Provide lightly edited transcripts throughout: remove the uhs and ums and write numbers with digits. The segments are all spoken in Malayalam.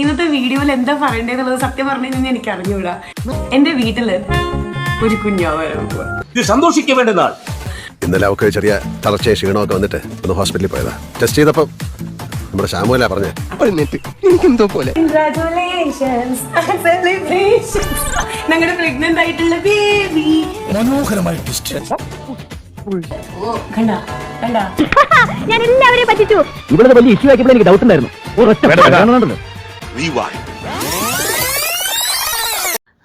ഇന്നത്തെ വീഡിയോയിൽ എന്താ പറയണ്ടേന്നുള്ളത് സത്യം പറഞ്ഞു കഴിഞ്ഞാൽ എനിക്ക് അറിഞ്ഞൂടാ. എന്റെ വീട്ടില് ഒരു കുഞ്ഞാവാൻ സന്തോഷിക്ക വേണ്ട നാൾ. ഇന്നലെ അവർക്ക് ചെറിയ തളർച്ചയോ ക്ഷീണമൊക്കെ വന്നിട്ട് ഒന്ന് ഹോസ്പിറ്റലിൽ പോയതാ. ടെസ്റ്റ് ചെയ്തപ്പം നമ്മുടെ ശാമുവല്ല പറഞ്ഞേ, എനിക്കെന്തോ പോലെ. ഞങ്ങളുടെ പ്രഗ്നന്റ് ആയിട്ടുള്ള ബേബി മനോഹരമായ ടെസ്റ്റ്. ഞാൻ എല്ലാവരെയും പറ്റിച്ചു. ഇവിടെ വലിയ ഇഷ്യൂ ആക്കിയപ്പോൾ എനിക്ക് ഡൗട്ട് ഉണ്ടായിരുന്നു.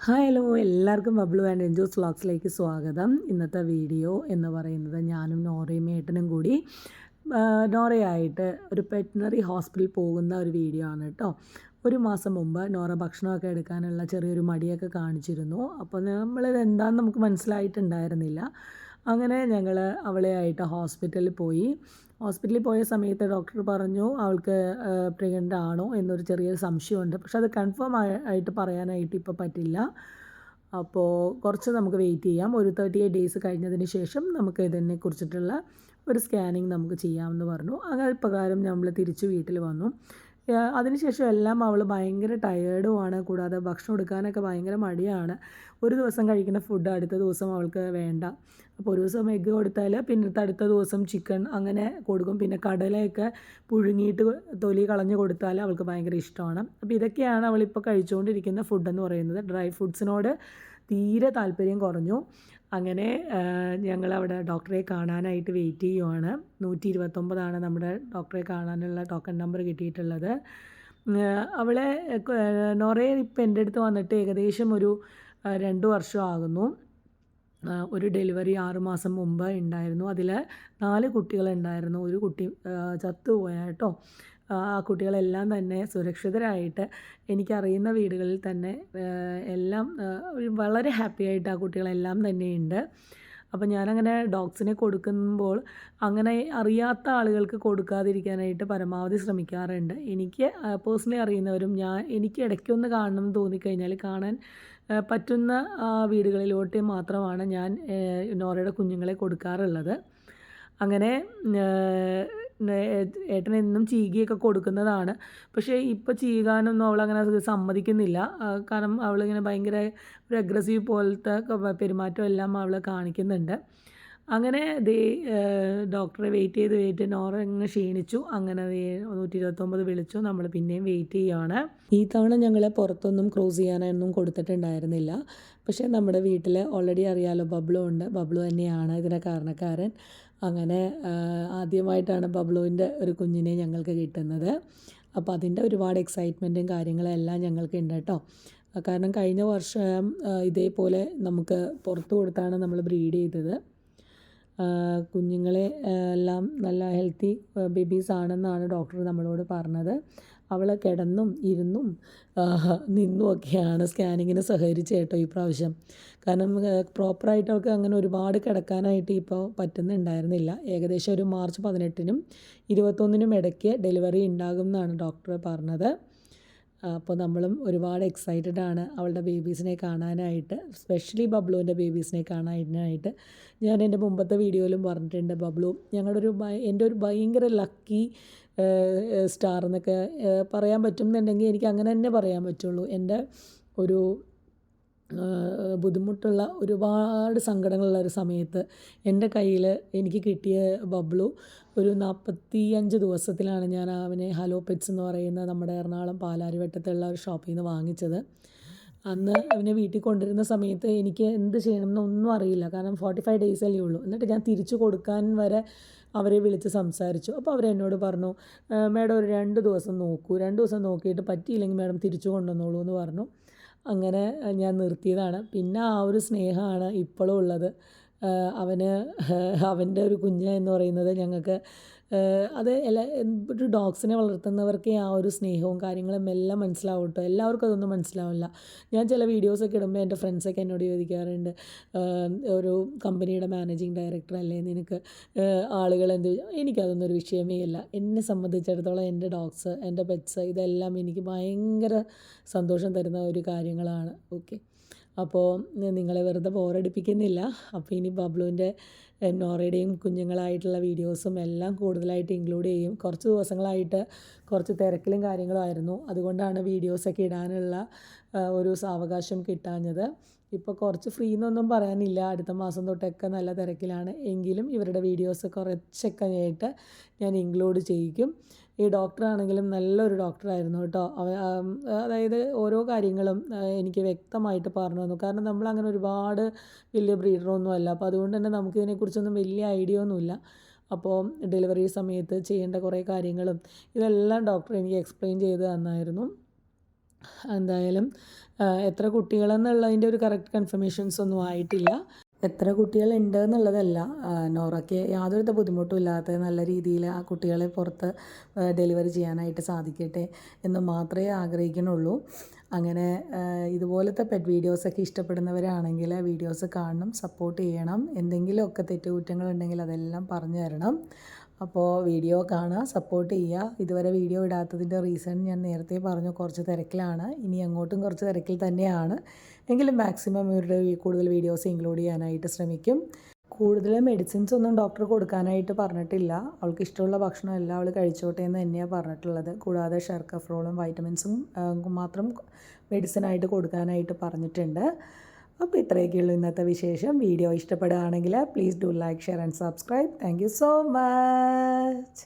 ഹായ് ഹലോ, എല്ലാവർക്കും ബബ്ലു ആൻഡ് എൻജോസ് വ്ളോഗ്സിലേക്ക് സ്വാഗതം. ഇന്നത്തെ വീഡിയോ എന്ന് പറയുന്നത് ഞാനും നോറയും ഏട്ടനും കൂടി നോറയായിട്ട് ഒരു പെറ്റിനറി ഹോസ്പിറ്റലിൽ പോകുന്ന ഒരു വീഡിയോ ആണ് കേട്ടോ. ഒരു മാസം മുമ്പ് നോറ ഭക്ഷണമൊക്കെ എടുക്കാനുള്ള ചെറിയൊരു മടിയൊക്കെ കാണിച്ചിരുന്നു. അപ്പോൾ നമ്മളിത് എന്താണെന്ന് നമുക്ക് മനസ്സിലായിട്ടുണ്ടായിരുന്നില്ല. അങ്ങനെ ഞങ്ങൾ അവളെയായിട്ട് ഹോസ്പിറ്റലിൽ പോയി. ഹോസ്പിറ്റലിൽ പോയ സമയത്ത് ഡോക്ടർ പറഞ്ഞു അവൾക്ക് പ്രഗ്നൻ്റ് ആണോ എന്നൊരു ചെറിയ സംശയമുണ്ട്. പക്ഷെ അത് കൺഫേം ആയിട്ട് പറയാനായിട്ട് ഇപ്പോൾ പറ്റില്ല. അപ്പോൾ കുറച്ച് നമുക്ക് വെയിറ്റ് ചെയ്യാം. ഒരു 38 ഡേയ്സ് കഴിഞ്ഞതിന് ശേഷം നമുക്ക് ഇതിനെക്കുറിച്ചിട്ടുള്ള ഒരു സ്കാനിങ് നമുക്ക് ചെയ്യാമെന്ന് പറഞ്ഞു. അങ്ങനെ പ്രകാരം നമ്മൾ തിരിച്ച് വീട്ടിൽ വന്നു. അതിനുശേഷം എല്ലാം അവൾ ഭയങ്കര ടയേർഡുമാണ്. കൂടാതെ ഭക്ഷണം എടുക്കാനൊക്കെ ഭയങ്കര മടിയാണ്. ഒരു ദിവസം കഴിക്കുന്ന ഫുഡ് അടുത്ത ദിവസം അവൾക്ക് വേണ്ട. അപ്പോൾ ഒരു ദിവസം എഗ്ഗ് കൊടുത്താൽ പിന്നത്തെ അടുത്ത ദിവസം ചിക്കൻ അങ്ങനെ കൊടുക്കും. പിന്നെ കടലയൊക്കെ പുഴുങ്ങിയിട്ട് തൊലി കളഞ്ഞ് കൊടുത്താൽ അവൾക്ക് ഭയങ്കര ഇഷ്ടമാണ്. അപ്പോൾ ഇതൊക്കെയാണ് അവളിപ്പോൾ കഴിച്ചുകൊണ്ടിരിക്കുന്ന ഫുഡെന്ന് പറയുന്നത്. ഡ്രൈ ഫുഡ്സിനോട് തീരെ താല്പര്യം കുറഞ്ഞു. അങ്ങനെ ഞങ്ങളവിടെ ഡോക്ടറെ കാണാനായിട്ട് വെയിറ്റ് ചെയ്യുവാണ്. 129 നമ്മുടെ ഡോക്ടറെ കാണാനുള്ള ടോക്കൺ നമ്പർ കിട്ടിയിട്ടുള്ളത്. അവളെ നോറയെ ഇപ്പോൾ എൻ്റെ അടുത്ത് വന്നിട്ട് ഏകദേശം ഒരു 2 വർഷം ആകുന്നു. ഒരു ഡെലിവറി 6 മാസം മുമ്പ് ഉണ്ടായിരുന്നു. അതിൽ 4 കുട്ടികളുണ്ടായിരുന്നു. ഒരു കുട്ടി ചത്തുപോയ കേട്ടോ. ആ കുട്ടികളെല്ലാം തന്നെ സുരക്ഷിതരായിട്ട് എനിക്കറിയുന്ന വീടുകളിൽ തന്നെ എല്ലാം വളരെ ഹാപ്പി ആയിട്ട് ആ കുട്ടികളെല്ലാം തന്നെയുണ്ട്. അപ്പോൾ ഞാനങ്ങനെ ഡോഗ്സിനെ കൊടുക്കുമ്പോൾ അങ്ങനെ അറിയാത്ത ആളുകൾക്ക് കൊടുക്കാതിരിക്കാനായിട്ട് പരമാവധി ശ്രമിക്കാറുണ്ട്. എനിക്ക് പേഴ്സണലി അറിയുന്നവരും എനിക്ക് ഇടയ്ക്കൊന്ന് കാണണം എന്ന് തോന്നിക്കഴിഞ്ഞാൽ കാണാൻ പറ്റുന്ന വീടുകളിലോട്ട് മാത്രമാണ് ഞാൻ നോറയുടെ കുഞ്ഞുങ്ങളെ കൊടുക്കാറുള്ളത്. അങ്ങനെ ഏട്ടൻ എന്നും ചീകിയൊക്കെ കൊടുക്കുന്നതാണ്. പക്ഷേ ഇപ്പോൾ ചീകാനൊന്നും അവളങ്ങനെ സമ്മതിക്കുന്നില്ല. കാരണം അവളിങ്ങനെ ഭയങ്കര ഒരു അഗ്രസീവ് പോലത്തെ പെരുമാറ്റം എല്ലാം അവൾ കാണിക്കുന്നുണ്ട്. അങ്ങനെ ഡോക്ടറെ വെയിറ്റ് ചെയ്ത് നോറ ഇങ്ങനെ ക്ഷീണിച്ചു. അങ്ങനെ 129 വിളിച്ചു. നമ്മൾ പിന്നെയും വെയിറ്റ് ചെയ്യുകയാണ്. ഈ തവണ ഞങ്ങൾ പുറത്തൊന്നും ക്രോസ് ചെയ്യാനൊന്നും കൊടുത്തിട്ടുണ്ടായിരുന്നില്ല. പക്ഷേ നമ്മുടെ വീട്ടിൽ ഓൾറെഡി അറിയാലോ ബബ്ലു ഉണ്ട്. ബബ്ലു തന്നെയാണ് ഇതിന് കാരണക്കാരൻ. അങ്ങനെ ആദ്യമായിട്ടാണ് ബബ്ലുവിൻ്റെ ഒരു കുഞ്ഞിനെ ഞങ്ങൾക്ക് കിട്ടുന്നത്. അപ്പോൾ അതിൻ്റെ ഒരുപാട് എക്സൈറ്റ്മെൻറ്റും കാര്യങ്ങളും എല്ലാം ഞങ്ങൾക്ക് ഉണ്ട് കേട്ടോ. കാരണം കഴിഞ്ഞ വർഷം ഇതേപോലെ നമുക്ക് പുറത്ത് കൊടുത്താണ് നമ്മൾ ബ്രീഡ് ചെയ്തത്. കുഞ്ഞുങ്ങളെ എല്ലാം നല്ല ഹെൽത്തി ബേബീസ് ആണെന്നാണ് ഡോക്ടർ നമ്മളോട് പറഞ്ഞത്. അവൾ കിടന്നും ഇരുന്നും നിന്നുമൊക്കെയാണ് സ്കാനിങ്ങിന് സഹകരിച്ച് കേട്ടോ ഈ പ്രാവശ്യം. കാരണം പ്രോപ്പറായിട്ട് അവൾക്ക് അങ്ങനെ ഒരുപാട് കിടക്കാനായിട്ട് ഇപ്പോൾ പറ്റുന്നുണ്ടായിരുന്നില്ല. ഏകദേശം ഒരു മാർച്ച് 18-നും 21-നും ഇടയ്ക്ക് ഡെലിവറി ഉണ്ടാകും എന്നാണ് ഡോക്ടർ പറഞ്ഞത്. അപ്പോൾ നമ്മളും ഒരുപാട് എക്സൈറ്റഡ് ആണ് അവളുടെ ബേബീസിനെ കാണാനായിട്ട്, സ്പെഷ്യലി ബബ്ലുവിൻ്റെ ബേബീസിനെ കാണാനായിട്ട്. ഞാൻ എൻ്റെ മുമ്പത്തെ വീഡിയോയിലും പറഞ്ഞിട്ടുണ്ട്, ബബ്ലു എൻ്റെ ഒരു ഭയങ്കര ലക്കി സ്റ്റാർ എന്നൊക്കെ പറയാൻ പറ്റുന്നുണ്ടെങ്കിൽ എനിക്ക് അങ്ങനെ തന്നെ പറയാൻ പറ്റുള്ളൂ. എൻ്റെ ഒരു ബുദ്ധിമുട്ടുള്ള ഒരുപാട് സങ്കടങ്ങളുള്ള ഒരു സമയത്ത് എൻ്റെ കയ്യിൽ എനിക്ക് കിട്ടിയ ബബ്ലു ഒരു 45 ദിവസത്തിലാണ് ഞാൻ അവനെ ഹലോ പെറ്റ്സ് എന്ന് പറയുന്ന നമ്മുടെ എറണാകുളം പാലാരിവട്ടത്തുള്ള ഒരു ഷോപ്പിൽ നിന്ന് വാങ്ങിച്ചത്. അന്ന് അവനെ വീട്ടിൽ കൊണ്ടുവരുന്ന സമയത്ത് എനിക്ക് എന്ത് ചെയ്യണമെന്നൊന്നും അറിയില്ല. കാരണം 45 ഡേയ്സ് അല്ലേ ഉള്ളൂ. എന്നിട്ട് ഞാൻ തിരിച്ചു കൊടുക്കാൻ വരെ അവരെ വിളിച്ച് സംസാരിച്ചു. അപ്പോൾ അവരെന്നോട് പറഞ്ഞു, മാഡം ഒരു 2 ദിവസം നോക്കൂ, 2 ദിവസം നോക്കിയിട്ട് പറ്റിയില്ലെങ്കിൽ മാഡം തിരിച്ചു കൊണ്ടുവന്നോളൂ എന്ന് പറഞ്ഞു. അങ്ങനെ ഞാൻ നിർത്തിയതാണ്. പിന്നെ ആ ഒരു സ്നേഹമാണ് ഇപ്പോഴും ഉള്ളത്. അവൻ്റെ ഒരു കുഞ്ഞ് എന്ന് പറയുന്നത് ഞങ്ങൾക്ക് അത് ഒരു ഡോഗ്സിനെ വളർത്തുന്നവർക്ക് ആ ഒരു സ്നേഹവും കാര്യങ്ങളും എല്ലാം മനസ്സിലാവും കേട്ടോ. എല്ലാവർക്കും അതൊന്നും മനസ്സിലാവില്ല. ഞാൻ ചില വീഡിയോസൊക്കെ ഇടുമ്പോൾ എൻ്റെ ഫ്രണ്ട്സൊക്കെ എന്നോട് ചോദിക്കാറുണ്ട്, ഒരു കമ്പനിയുടെ മാനേജിങ് ഡയറക്ടർ അല്ലേ നിനക്ക് ആളുകൾ എന്ത്. എനിക്കതൊന്നും ഒരു വിഷയമേ ഇല്ല. എന്നെ സംബന്ധിച്ചിടത്തോളം എൻ്റെ ഡോഗ്സ്, എൻ്റെ പെറ്റ്സ് ഇതെല്ലാം എനിക്ക് ഭയങ്കര സന്തോഷം തരുന്ന ഒരു കാര്യങ്ങളാണ്. ഓക്കെ, അപ്പോൾ നിങ്ങളെ വെറുതെ ബോറടിപ്പിക്കുന്നില്ല. അപ്പോൾ ഇനി ബബ്ലുവിൻ്റെ നോറയുടെയും കുഞ്ഞുങ്ങളായിട്ടുള്ള വീഡിയോസും എല്ലാം കൂടുതലായിട്ട് ഇൻക്ലൂഡ് ചെയ്യും. കുറച്ച് ദിവസങ്ങളായിട്ട് കുറച്ച് തിരക്കിലും കാര്യങ്ങളും ആയിരുന്നു. അതുകൊണ്ടാണ് വീഡിയോസൊക്കെ ഇടാനുള്ള ഒരു സാവകാശം കിട്ടാഞ്ഞത്. ഇപ്പോൾ കുറച്ച് ഫ്രീ എന്നൊന്നും പറയാനില്ല. അടുത്ത മാസം തൊട്ടൊക്കെ നല്ല തിരക്കിലാണ്. എങ്കിലും ഇവരുടെ വീഡിയോസ് കുറച്ചൊക്കെ ആയിട്ട് ഞാൻ ഇൻക്ലൂഡ് ചെയ്യിക്കും. ഈ ഡോക്ടറാണെങ്കിലും നല്ലൊരു ഡോക്ടറായിരുന്നു കേട്ടോ. അതായത് ഓരോ കാര്യങ്ങളും എനിക്ക് വ്യക്തമായിട്ട് പറഞ്ഞു തന്നു. കാരണം നമ്മളങ്ങനെ ഒരുപാട് വലിയ ബ്രീഡറൊന്നും അല്ല. അപ്പോൾ അതുകൊണ്ട് തന്നെ നമുക്കിതിനെക്കുറിച്ചൊന്നും വലിയ ഐഡിയ ഒന്നുമില്ല. അപ്പോൾ ഡെലിവറി സമയത്ത് ചെയ്യേണ്ട കുറേ കാര്യങ്ങളും ഇതെല്ലാം ഡോക്ടർ എനിക്ക് എക്സ്പ്ലെയിൻ ചെയ്ത് തന്നായിരുന്നു. എന്തായാലും എത്ര കുട്ടികളെന്നുള്ളതിൻ്റെ ഒരു കറക്റ്റ് കൺഫർമേഷൻസ് ഒന്നും ആയിട്ടില്ല. എത്ര കുട്ടികളുണ്ട് എന്നുള്ളതല്ല, നോറയ്ക്ക് യാതൊരു ബുദ്ധിമുട്ടും ഇല്ലാത്ത നല്ല രീതിയിൽ ആ കുട്ടികളെ പുറത്ത് ഡെലിവറി ചെയ്യാനായിട്ട് സാധിക്കട്ടെ എന്ന് മാത്രമേ ആഗ്രഹിക്കുന്നുള്ളൂ. അങ്ങനെ ഇതുപോലത്തെ പെറ്റ് വീഡിയോസൊക്കെ ഇഷ്ടപ്പെടുന്നവരാണെങ്കിൽ വീഡിയോസ് കാണണം, സപ്പോർട്ട് ചെയ്യണം. എന്തെങ്കിലുമൊക്കെ തെറ്റുകുറ്റങ്ങളുണ്ടെങ്കിൽ അതെല്ലാം പറഞ്ഞു തരണം. അപ്പോൾ വീഡിയോ കാണുക, സപ്പോർട്ട് ചെയ്യുക. ഇതുവരെ വീഡിയോ ഇടാത്തതിൻ്റെ റീസൺ ഞാൻ നേരത്തെ പറഞ്ഞു, കുറച്ച് തിരക്കിലാണ്. ഇനി അങ്ങോട്ടും കുറച്ച് തിരക്കിൽ തന്നെയാണ്. എങ്കിലും മാക്സിമം ഇവരുടെ കൂടുതൽ വീഡിയോസ് ഇൻക്ലൂഡ് ചെയ്യാനായിട്ട് ശ്രമിക്കും. കൂടുതൽ മെഡിസിൻസ് ഒന്നും ഡോക്ടർ കൊടുക്കാനായിട്ട് പറഞ്ഞിട്ടില്ല. അവൾക്ക് ഇഷ്ടമുള്ള ഭക്ഷണം എല്ലാം അവൾ കഴിച്ചോട്ടെ എന്ന് തന്നെയാണ് പറഞ്ഞിട്ടുള്ളത്. കൂടാതെ ഷെർക്കഫ്രോളും വൈറ്റമിൻസും മാത്രം മെഡിസിനായിട്ട് കൊടുക്കാനായിട്ട് പറഞ്ഞിട്ടുണ്ട്. അപ്പോൾ ഇത്രയൊക്കെയുള്ളൂ ഇന്നത്തെ വിശേഷം. വീഡിയോ ഇഷ്ടപ്പെടുകയാണെങ്കിൽ please do like, share and subscribe. Thank you so much.